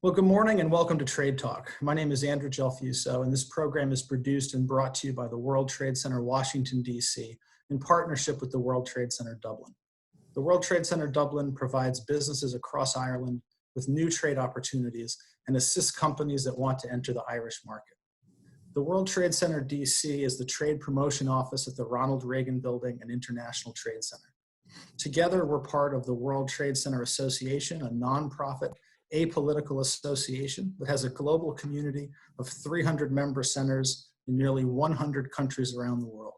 Well, good morning and welcome to Trade Talk. My name is Andrew Gelfuso, and this program is produced and brought to you by the World Trade Center, Washington, D.C., in partnership with the World Trade Center, Dublin. The World Trade Center, Dublin provides businesses across Ireland with new trade opportunities and assists companies that want to enter the Irish market. The World Trade Center, D.C. is the trade promotion office at the Ronald Reagan Building and International Trade Center. Together, we're part of the World Trade Center Association, a nonprofit apolitical association that has a global community of 300 member centers in nearly 100 countries around the world.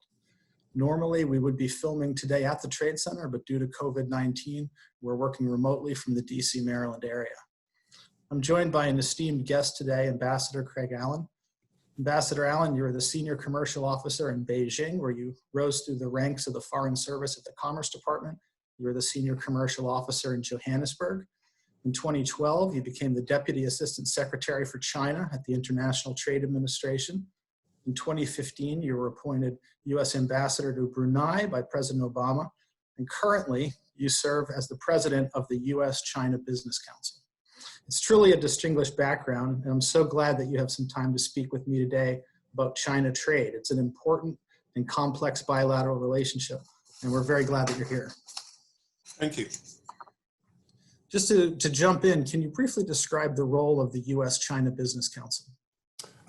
Normally, we would be filming today at the Trade Center, but due to COVID-19, we're working remotely from the DC, Maryland area. I'm joined by an esteemed guest today, Ambassador Craig Allen. Ambassador Allen, you're the Senior Commercial Officer in Beijing, where you rose through the ranks of the Foreign Service at the Commerce Department. You were the Senior Commercial Officer in Johannesburg. In 2012, you became the Deputy Assistant Secretary for China at the International Trade Administration. In 2015, you were appointed U.S. Ambassador to Brunei by President Obama, and currently you serve as the President of the U.S. China Business Council. It's truly a distinguished background, and I'm so glad that you have some time to speak with me today about China trade. It's an important and complex bilateral relationship, and we're very glad that you're here. Thank you. Just to jump in, can you briefly describe the role of the U.S. China Business Council?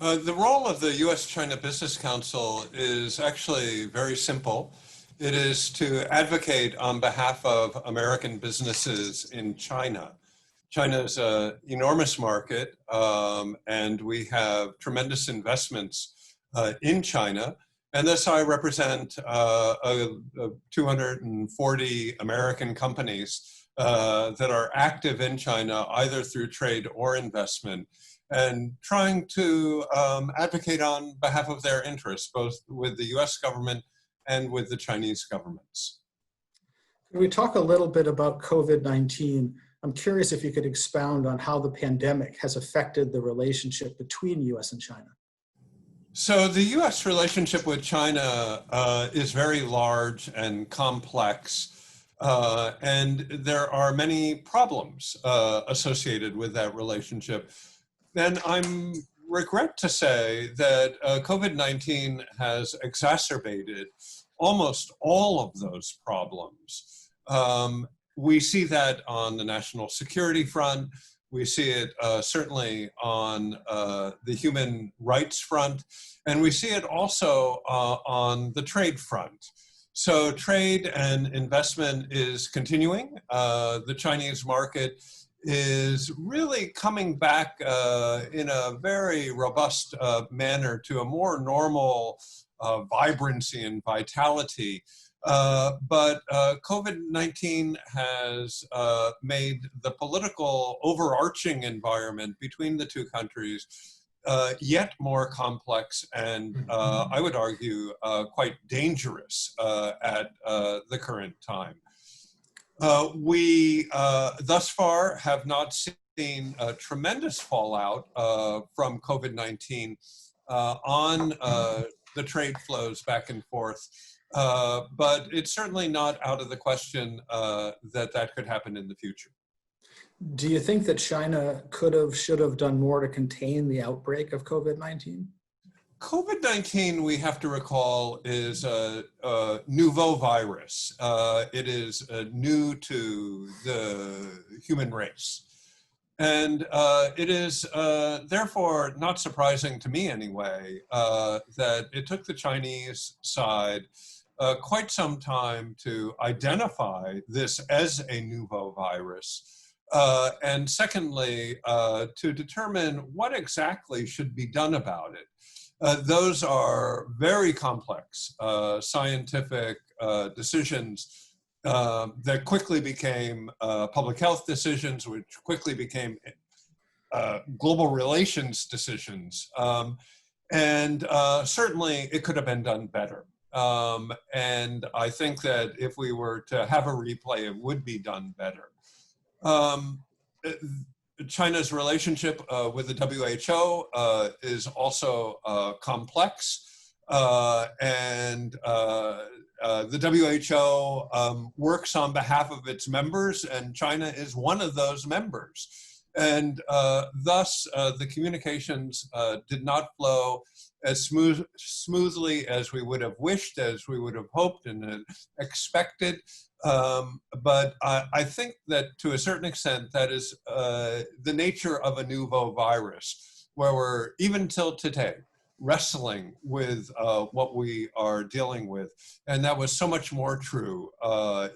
The role of the U.S. China Business Council is actually very simple. It is to advocate on behalf of American businesses in China. China is an enormous market, and we have tremendous investments in China. And thus I represent 240 American companies that are active in China, either through trade or investment, and trying to advocate on behalf of their interests, both with the US government and with the Chinese governments. Can we talk a little bit about COVID-19? I'm curious if you could expound on how the pandemic has affected the relationship between US and China. So the US relationship with China is very large and complex. And there are many problems associated with that relationship. And I regret to say that COVID-19 has exacerbated almost all of those problems. We see that on the national security front. We see it certainly on the human rights front. And we see it also on the trade front. So trade and investment is continuing. The Chinese market is really coming back in a very robust manner to a more normal vibrancy and vitality. But COVID-19 has made the political overarching environment between the two countries yet more complex and I would argue quite dangerous at the current time. We thus far have not seen a tremendous fallout from COVID-19 on the trade flows back and forth, but it's certainly not out of the question that could happen in the future. Do you think that China should have done more to contain the outbreak of COVID-19? COVID-19, we have to recall, is a nouveau virus. It is new to the human race. And it is therefore not surprising to me anyway that it took the Chinese side quite some time to identify this as a nouveau virus. And secondly, to determine what exactly should be done about it. Those are very complex scientific decisions that quickly became public health decisions, which quickly became global relations decisions. And certainly it could have been done better. And I think that if we were to have a replay, it would be done better. China's relationship with the WHO is also complex, and the WHO works on behalf of its members, and China is one of those members. And thus, the communications did not flow as smoothly as we would have wished, as we would have hoped and expected. But I think that to a certain extent, that is the nature of a nouveau virus, where we're, even till today, wrestling with what we are dealing with. And that was so much more true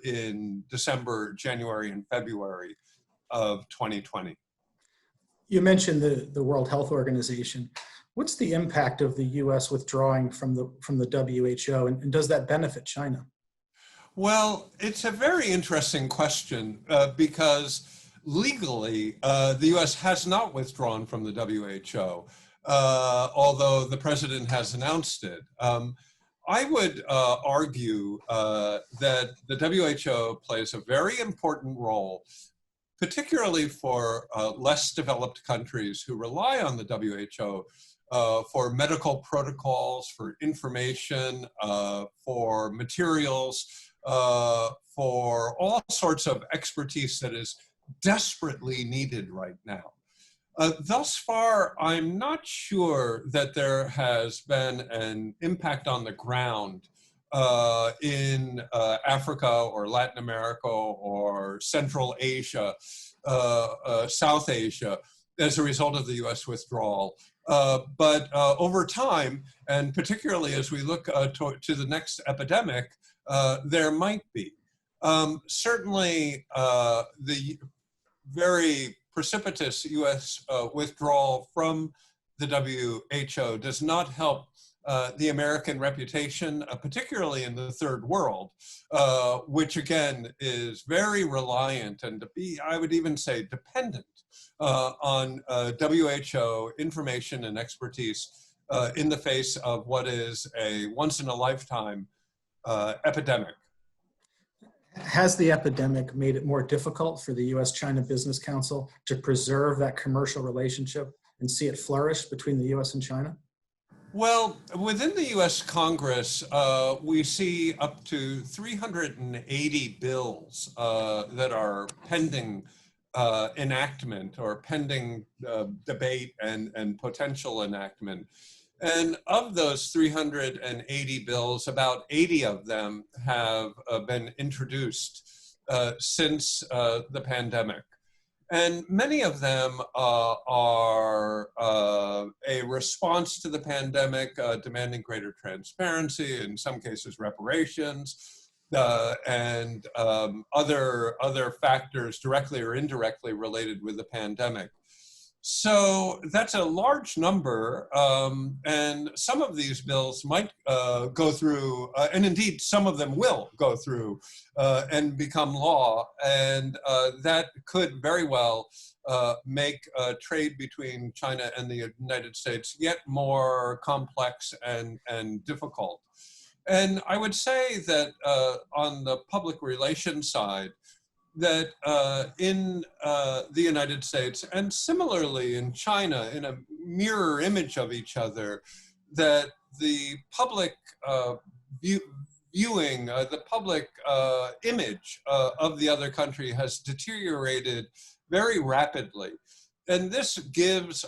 in December, January, and February of 2020. You mentioned the World Health Organization. What's the impact of the U.S. withdrawing from the WHO, and does that benefit China? Well, it's a very interesting question because legally, the U.S. has not withdrawn from the WHO, although the president has announced it. I would argue that the WHO plays a very important role, particularly for less developed countries who rely on the WHO for medical protocols, for information, for materials, for all sorts of expertise that is desperately needed right now. Thus far, I'm not sure that there has been an impact on the ground in Africa or Latin America or Central Asia, South Asia, as a result of the US withdrawal. But over time, and particularly as we look to the next epidemic, there might be. Certainly, the very precipitous US withdrawal from the WHO does not help the American reputation, particularly in the third world, which again is very reliant and I would even say dependent on WHO information and expertise in the face of what is a once-in-a-lifetime epidemic. Has the epidemic made it more difficult for the U.S. China Business Council to preserve that commercial relationship and see it flourish between the U.S. and China? Well, within the U.S. Congress, we see up to 380 bills that are pending enactment or pending debate and potential enactment. And of those 380 bills, about 80 of them have been introduced since the pandemic. And many of them are a response to the pandemic, demanding greater transparency, in some cases reparations, and other factors directly or indirectly related with the pandemic. So that's a large number, and some of these bills might go through, and indeed some of them will go through and become law, and that could very well make trade between China and the United States yet more complex and difficult. And I would say that on the public relations side, that in the United States, and similarly in China, in a mirror image of each other, that the public viewing, the public image of the other country has deteriorated very rapidly. And this gives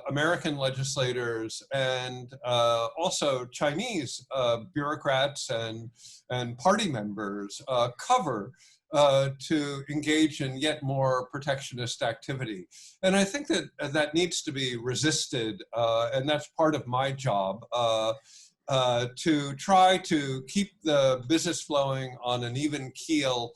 American legislators and also Chinese bureaucrats and party members cover to engage in yet more protectionist activity. And I think that that needs to be resisted, and that's part of my job, to try to keep the business flowing on an even keel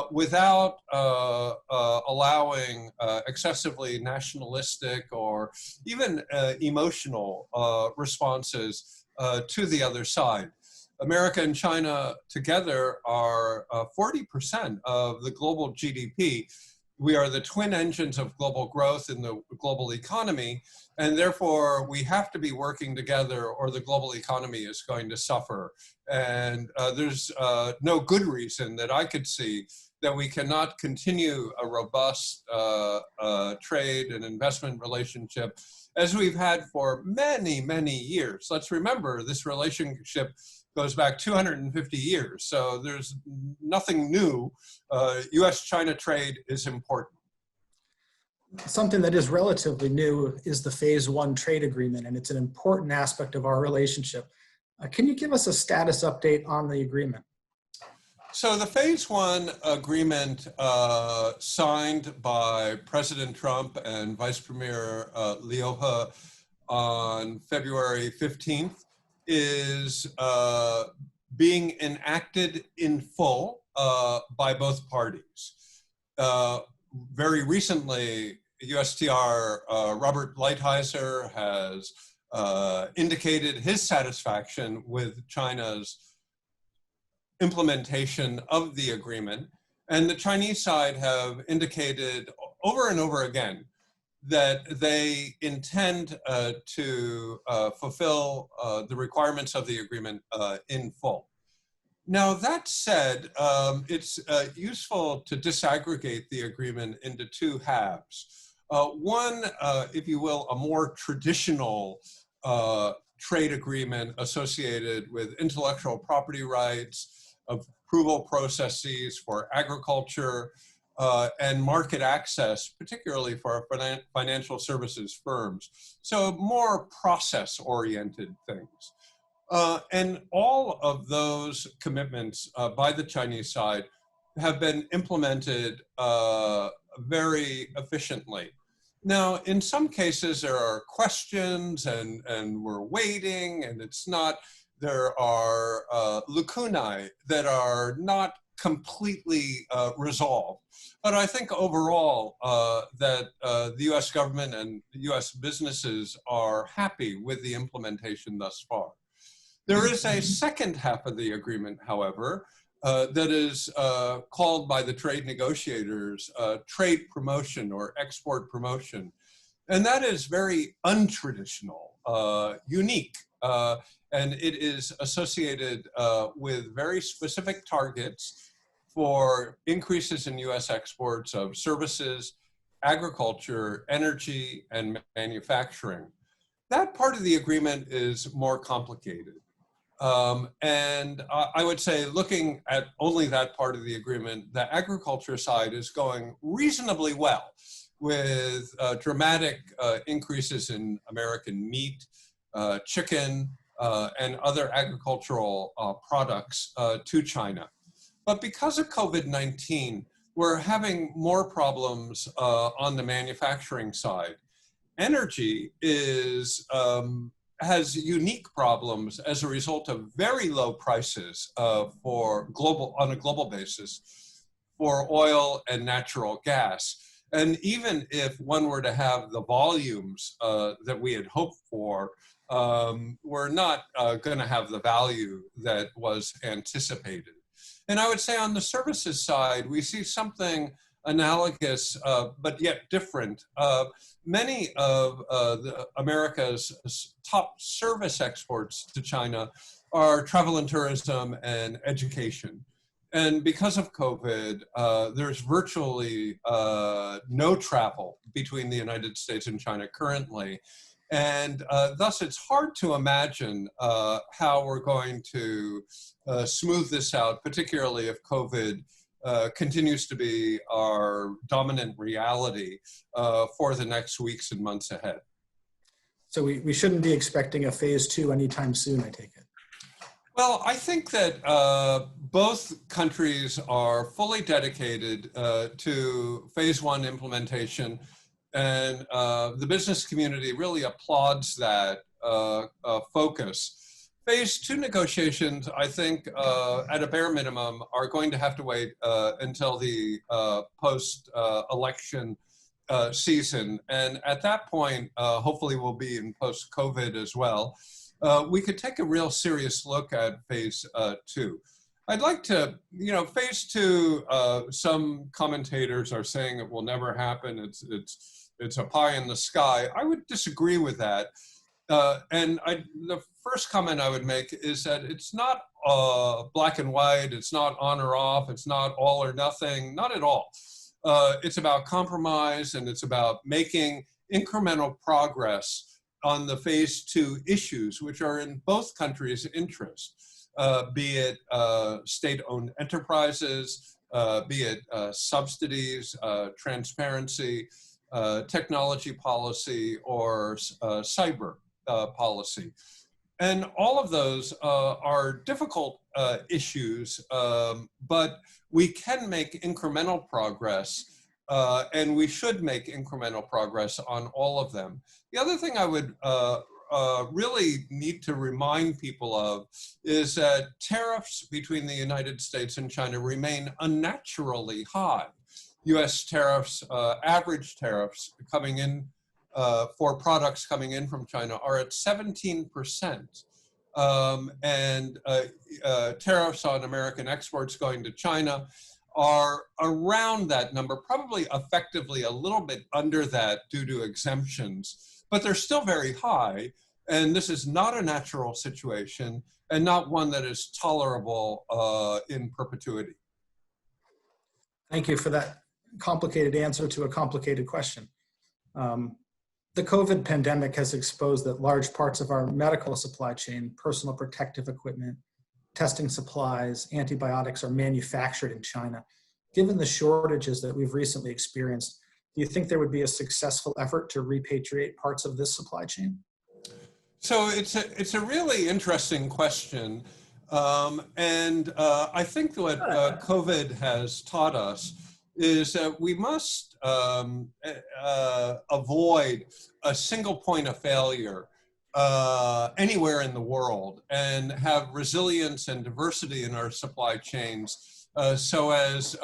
without allowing excessively nationalistic or even emotional responses to the other side. America and China together are 40% of the global GDP. We are the twin engines of global growth in the global economy, and therefore we have to be working together or the global economy is going to suffer. And there's no good reason that I could see that we cannot continue a robust trade and investment relationship as we've had for many, many years. Let's remember, this relationship goes back 250 years. So there's nothing new. U.S.-China trade is important. Something that is relatively new is the Phase 1 trade agreement, and it's an important aspect of our relationship. Can you give us a status update on the agreement? So the Phase 1 agreement signed by President Trump and Vice Premier Liu on February 15th is being enacted in full by both parties. Very recently, USTR Robert Lighthizer has indicated his satisfaction with China's implementation of the agreement. And the Chinese side have indicated over and over again that they intend to fulfill the requirements of the agreement in full. Now, that said, it's useful to disaggregate the agreement into two halves. One, if you will, a more traditional trade agreement associated with intellectual property rights, approval processes for agriculture, and market access, particularly for financial services firms. So more process-oriented things. And all of those commitments by the Chinese side have been implemented very efficiently. Now, in some cases, there are questions and we're waiting, and it's not, there are lacunae that are not completely resolved. But I think overall that the US government and US businesses are happy with the implementation thus far. There is a second half of the agreement, however, that is called by the trade negotiators trade promotion or export promotion. And that is very untraditional, unique, and it is associated with very specific targets for increases in US exports of services, agriculture, energy, and manufacturing. That part of the agreement is more complicated. And I would say, looking at only that part of the agreement, the agriculture side is going reasonably well, with dramatic increases in American meat, chicken, and other agricultural products to China. But because of COVID-19, we're having more problems on the manufacturing side. Energy is has unique problems as a result of very low prices on a global basis for oil and natural gas. And even if one were to have the volumes that we had hoped for, we're not going to have the value that was anticipated. And I would say on the services side, we see something analogous, but yet different. Many of America's top service exports to China are travel and tourism and education. And because of COVID, there's virtually no travel between the United States and China currently. And thus, it's hard to imagine how we're going to smooth this out, particularly if COVID continues to be our dominant reality for the next weeks and months ahead. So we shouldn't be expecting a Phase 2 anytime soon, I take it. Well, I think that both countries are fully dedicated to Phase 1 implementation, and the business community really applauds that focus. Phase 2 negotiations, I think, at a bare minimum, are going to have to wait until the post-election season. And at that point, hopefully we'll be in post-COVID as well. We could take a real serious look at Phase 2. I'd like to, Phase 2, some commentators are saying it will never happen. It's a pie in the sky. I would disagree with that. The first comment I would make is that it's not black and white, it's not on or off, it's not all or nothing, not at all. It's about compromise, and it's about making incremental progress on the Phase 2 issues, which are in both countries' interest, be it state-owned enterprises, be it subsidies, transparency, technology policy, or cyber policy. And all of those are difficult issues, but we can make incremental progress, and we should make incremental progress on all of them. The other thing I would really need to remind people of is that tariffs between the United States and China remain unnaturally high. U.S. tariffs, average tariffs coming in for products coming in from China are at 17%. And tariffs on American exports going to China are around that number, probably effectively a little bit under that due to exemptions, but they're still very high. And this is not a natural situation and not one that is tolerable in perpetuity. Thank you for that complicated answer to a complicated question. The COVID pandemic has exposed that large parts of our medical supply chain, personal protective equipment, testing supplies, antibiotics are manufactured in China. Given the shortages that we've recently experienced, do you think there would be a successful effort to repatriate parts of this supply chain? So it's a really interesting question. I think what COVID has taught us is that we must avoid a single point of failure anywhere in the world and have resilience and diversity in our supply chains so as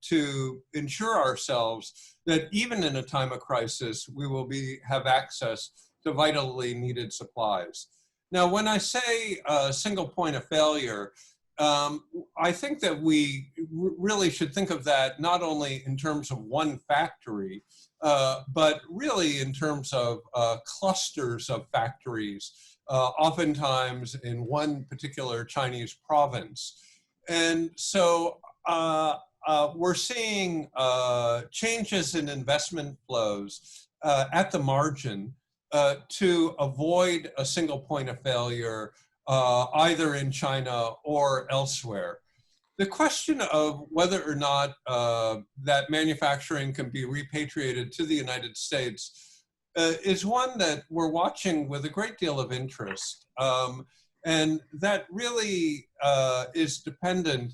to ensure ourselves that even in a time of crisis, we will have access to vitally needed supplies. Now, when I say single point of failure, I think that we really should think of that not only in terms of one factory, but really in terms of clusters of factories, oftentimes in one particular Chinese province. And so we're seeing changes in investment flows at the margin to avoid a single point of failure either in China or elsewhere. The question of whether or not that manufacturing can be repatriated to the United States is one that we're watching with a great deal of interest. And that really is dependent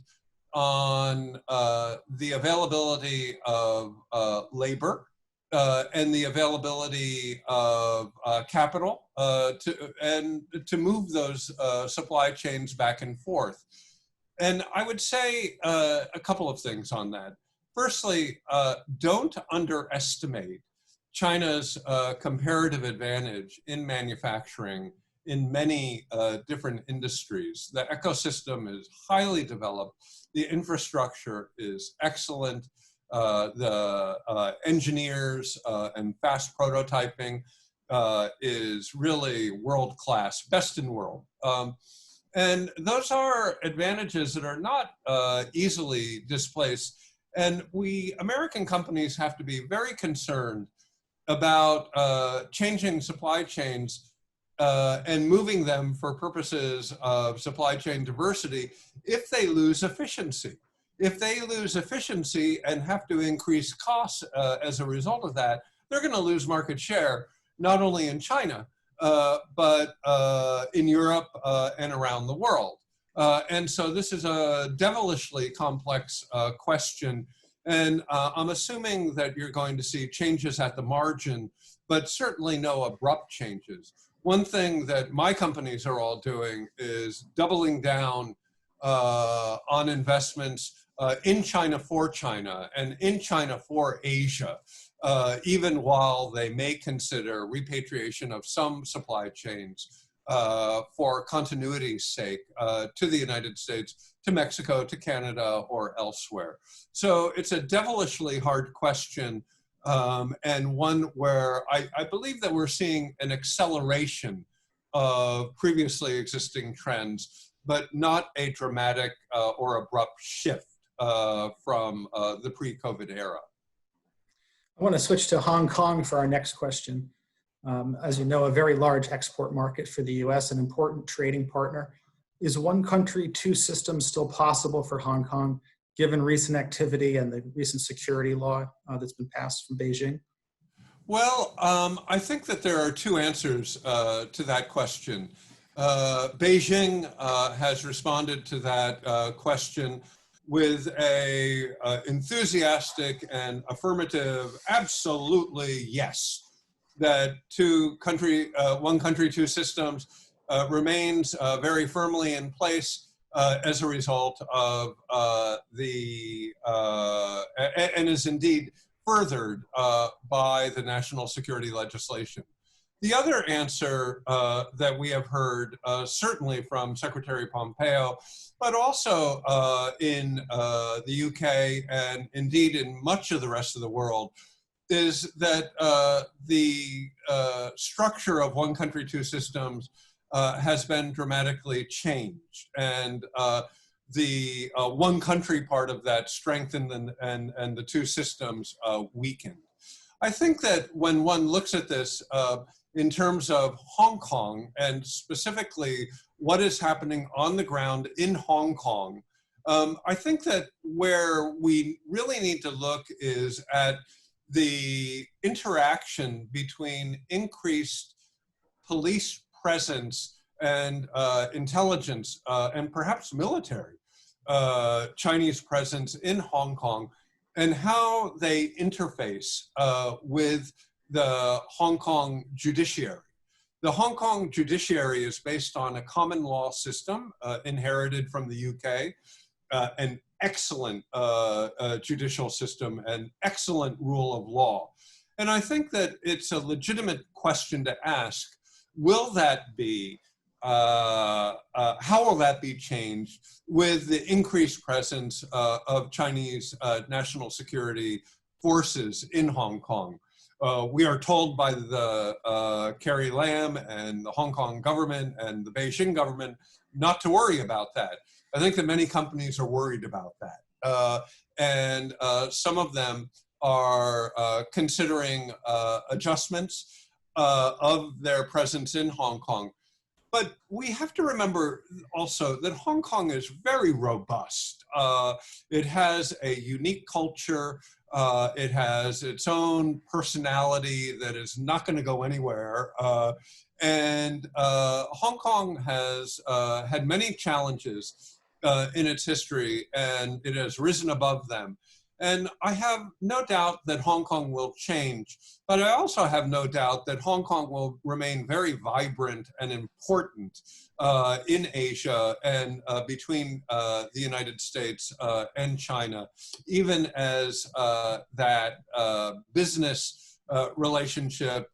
on the availability of labor and the availability of capital to move those supply chains back and forth. And I would say a couple of things on that. Firstly, don't underestimate China's comparative advantage in manufacturing in many different industries. The ecosystem is highly developed. The infrastructure is excellent. The engineers and fast prototyping is really world-class, best in world. And those are advantages that are not easily displaced. And we American companies have to be very concerned about changing supply chains and moving them for purposes of supply chain diversity if they lose efficiency. If they lose efficiency and have to increase costs as a result of that, they're going to lose market share, not only in China, but in Europe and around the world. And so this is a devilishly complex question. And I'm assuming that you're going to see changes at the margin, but certainly no abrupt changes. One thing that my companies are all doing is doubling down on investments in China for China and in China for Asia, even while they may consider repatriation of some supply chains for continuity's sake to the United States, to Mexico, to Canada, or elsewhere. So it's a devilishly hard question, and one where I believe that we're seeing an acceleration of previously existing trends, but not a dramatic or abrupt shift from the pre-COVID era. I want to switch to Hong Kong for our next question. As you know, a very large export market for the US, an important trading partner. Is one country, two systems still possible for Hong Kong, given recent activity and the recent security law that's been passed from Beijing? Well, I think that there are two answers to that question. Beijing has responded to that question with a enthusiastic and affirmative, absolutely yes, that one country, two systems remains very firmly in place as a result of and is indeed furthered by the national security legislation. The other answer that we have heard, certainly from Secretary Pompeo, but also in the UK and indeed in much of the rest of the world, is that the structure of one country, two systems has been dramatically changed. And the one country part of that strengthened and the two systems weakened. I think that when one looks at this in terms of Hong Kong and specifically what is happening on the ground in Hong Kong, I think that where we really need to look is at the interaction between increased police presence and intelligence and perhaps military Chinese presence in Hong Kong and how they interface with the Hong Kong judiciary. The Hong Kong judiciary is based on a common law system inherited from the UK, an excellent judicial system, and excellent rule of law. And I think that it's a legitimate question to ask, will that be, how will that be changed with the increased presence of Chinese national security forces in Hong Kong? We are told by the Carrie Lam and the Hong Kong government and the Beijing government not to worry about that. I think that many companies are worried about that. And some of them are considering adjustments of their presence in Hong Kong. But we have to remember also that Hong Kong is very robust. It has a unique culture. It has its own personality that is not going to go anywhere. And Hong Kong has had many challenges in its history, and it has risen above them. And I have no doubt that Hong Kong will change, but I also have no doubt that Hong Kong will remain very vibrant and important in Asia and between the United States and China, even as that business relationship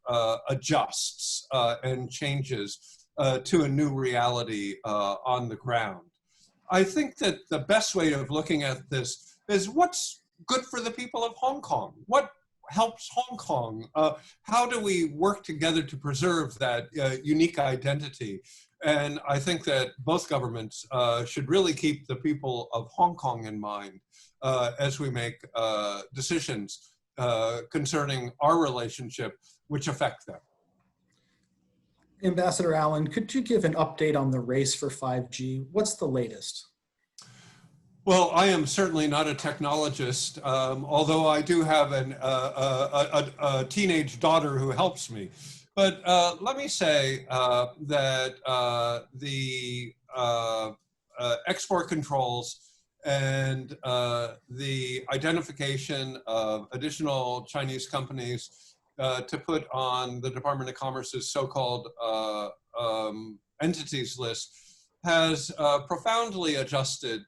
adjusts and changes to a new reality on the ground. I think that the best way of looking at this is what's good for the people of Hong Kong. What helps Hong Kong? How do we work together to preserve that unique identity? And I think that both governments should really keep the people of Hong Kong in mind as we make decisions concerning our relationship, which affect them. Ambassador Allen, could you give an update on the race for 5G? What's the latest? Well, I am certainly not a technologist, although I do have a teenage daughter who helps me. But let me say that the export controls and the identification of additional Chinese companies to put on the Department of Commerce's so-called entities list has profoundly adjusted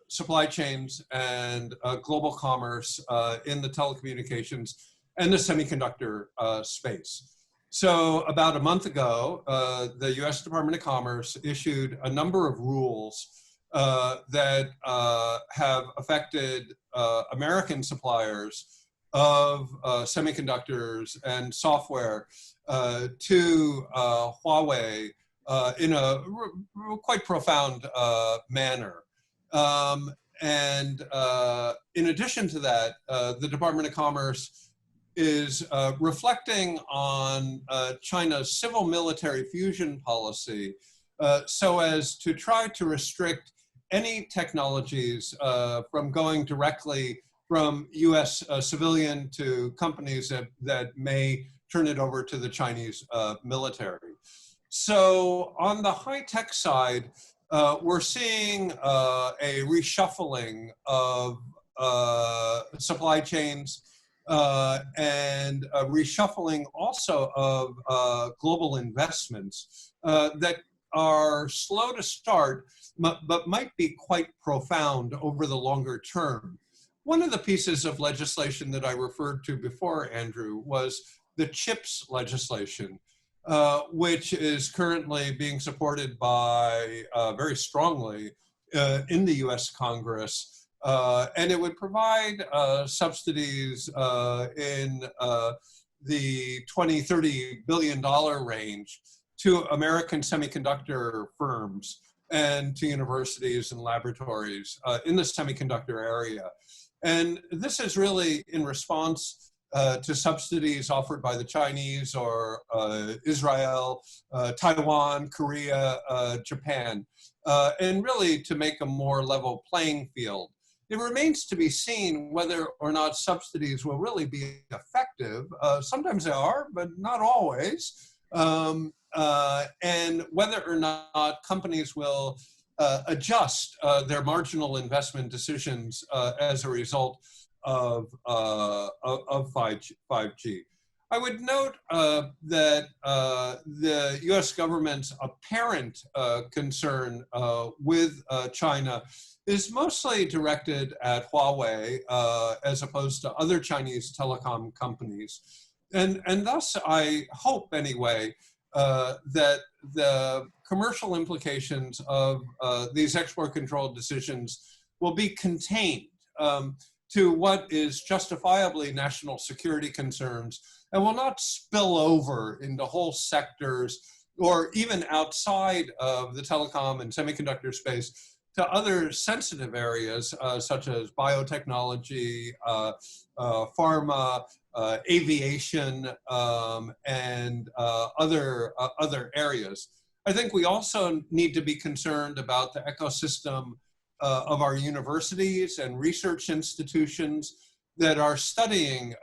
supply chains and global commerce in the telecommunications and the semiconductor space. So about a month ago, the U.S. Department of Commerce issued a number of rules that have affected American suppliers of semiconductors and software to Huawei in a quite profound manner. And in addition to that, the Department of Commerce is reflecting on China's civil-military fusion policy so as to try to restrict any technologies from going directly from U.S. Civilian to companies that may turn it over to the Chinese military. So on the high-tech side, we're seeing a reshuffling of supply chains and a reshuffling also of global investments that are slow to start, but might be quite profound over the longer term. One of the pieces of legislation that I referred to before, Andrew, was the CHIPS legislation, which is currently being supported by very strongly in the U.S. Congress. And it would provide subsidies in the $20–30 billion range to American semiconductor firms and to universities and laboratories in the semiconductor area. And this is really in response to subsidies offered by the Chinese or Israel, Taiwan, Korea, Japan, and really to make a more level playing field. It remains to be seen whether or not subsidies will really be effective. Sometimes they are, but not always. And whether or not companies will adjust their marginal investment decisions as a result of 5G. I would note that the U.S. government's apparent concern with China is mostly directed at Huawei as opposed to other Chinese telecom companies. And thus, I hope anyway, that the commercial implications of these export control decisions will be contained to what is justifiably national security concerns and will not spill over into whole sectors or even outside of the telecom and semiconductor space to other sensitive areas such as biotechnology, pharma, aviation, and other areas. I think we also need to be concerned about the ecosystem of our universities and research institutions that are studying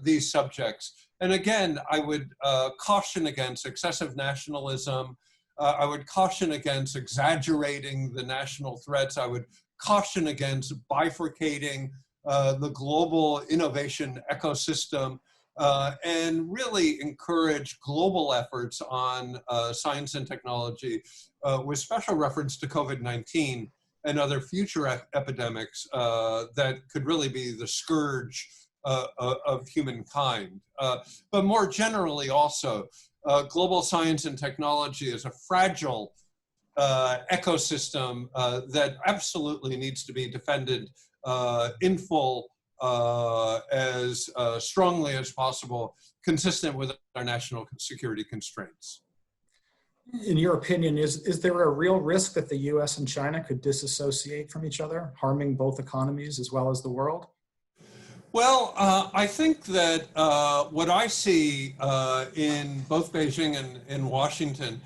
these subjects. And again, I would caution against excessive nationalism. I would caution against exaggerating the national threats. I would caution against bifurcating the global innovation ecosystem and really encourage global efforts on science and technology with special reference to COVID-19 and other future epidemics that could really be the scourge of humankind. But more generally also, global science and technology is a fragile ecosystem that absolutely needs to be defended in full as strongly as possible, consistent with our national security constraints. In your opinion, is there a real risk that the U.S. and China could disassociate from each other, harming both economies as well as the world? Well, I think that what I see in both Beijing and Washington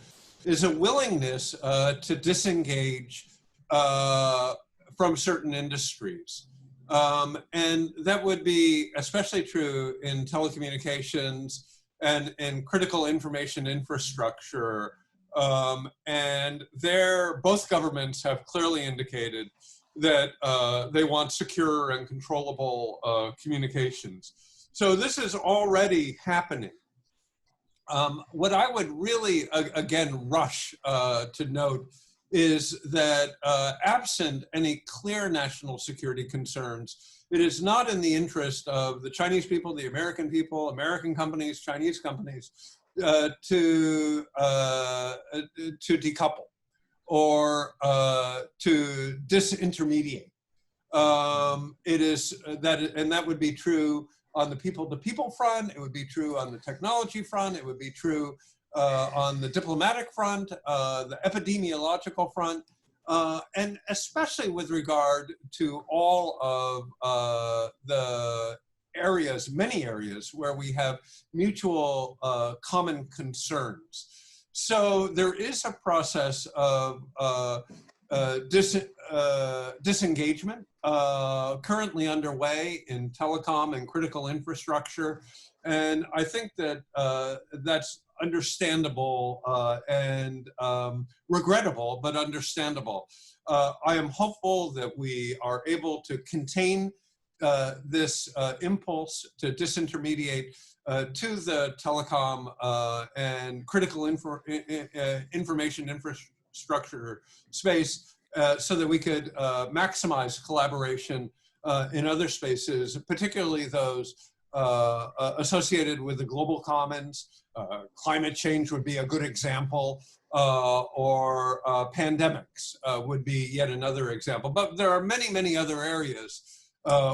is a willingness to disengage from certain industries. And that would be especially true in telecommunications and in critical information infrastructure. And both governments have clearly indicated that they want secure and controllable communications. So this is already happening. What I would really, again, rush to note is that absent any clear national security concerns, it is not in the interest of the Chinese people, the American people, American companies, Chinese companies, to decouple or to disintermediate. It is and that would be true on the people-to-people front. It would be true on the technology front. It would be true on the diplomatic front, the epidemiological front, and especially with regard to all of the areas, many areas where we have mutual common concerns. So there is a process of disengagement currently underway in telecom and critical infrastructure. And I think that that's understandable and regrettable, but understandable. I am hopeful that we are able to contain this impulse to disintermediate to the telecom and critical information infrastructure space so that we could maximize collaboration in other spaces, particularly those associated with the global commons. Climate change would be a good example, or pandemics would be yet another example. But there are many, many other areas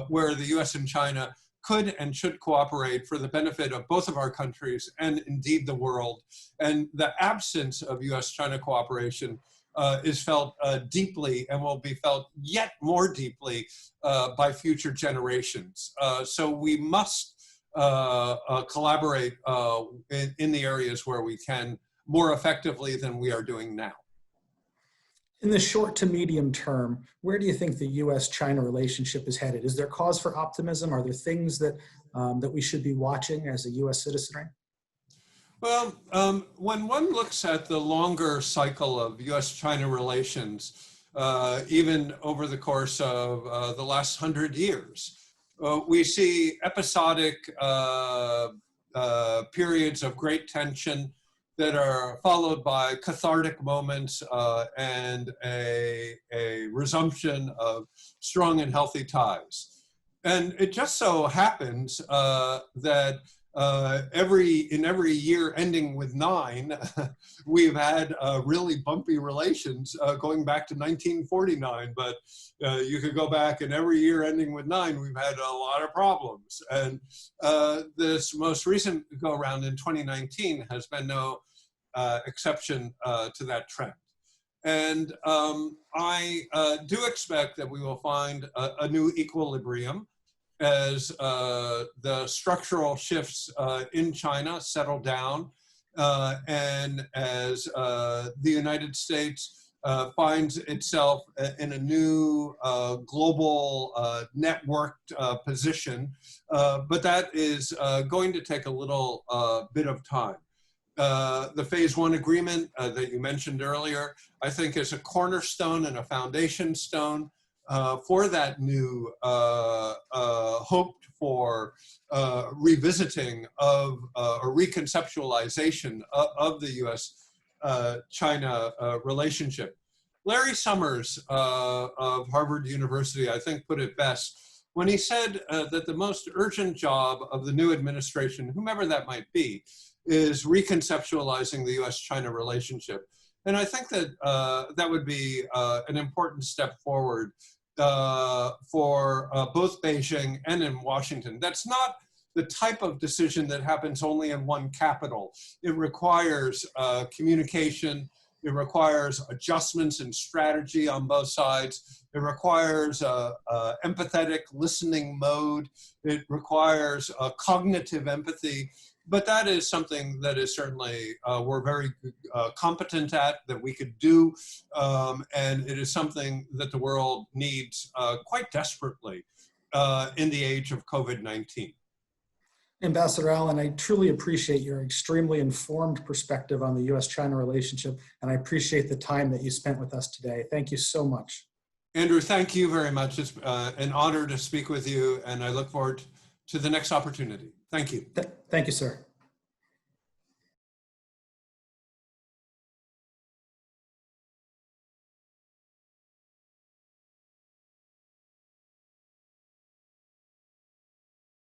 where the US and China could and should cooperate for the benefit of both of our countries and indeed the world. And the absence of US-China cooperation is felt deeply and will be felt yet more deeply by future generations. So we must collaborate in the areas where we can more effectively than we are doing now. In the short to medium term, where do you think the U.S.-China relationship is headed? Is there cause for optimism? Are there things that, that we should be watching as a U.S. citizenry? Well, when one looks at the longer cycle of U.S.-China relations, even over the course of the last 100 years, we see episodic periods of great tension that are followed by cathartic moments and a resumption of strong and healthy ties. And it just so happens that in every year ending with 9, we've had really bumpy relations going back to 1949. But you could go back, and every year ending with 9, we've had a lot of problems. And this most recent go around in 2019 has been no exception to that trend. And I do expect that we will find a new equilibrium as the structural shifts in China settle down and as the United States finds itself in a new global networked position. But that is going to take a little bit of time. The Phase 1 agreement that you mentioned earlier, I think is a cornerstone and a foundation stone for that new hoped for revisiting of a reconceptualization of the U.S.-China relationship. Larry Summers of Harvard University, I think, put it best when he said that the most urgent job of the new administration, whomever that might be, is reconceptualizing the U.S.-China relationship. And I think that that would be an important step forward for both Beijing and in Washington. That's not the type of decision that happens only in one capital. It requires communication. It requires adjustments in strategy on both sides. It requires empathetic listening mode. It requires cognitive empathy. But that is something that is certainly we're very competent at, that we could do, and it is something that the world needs quite desperately in the age of COVID-19. Ambassador Allen, I truly appreciate your extremely informed perspective on the U.S.-China relationship, and I appreciate the time that you spent with us today. Thank you so much. Andrew, thank you very much. It's an honor to speak with you, and I look forward to the next opportunity. Thank you. Thank you, sir.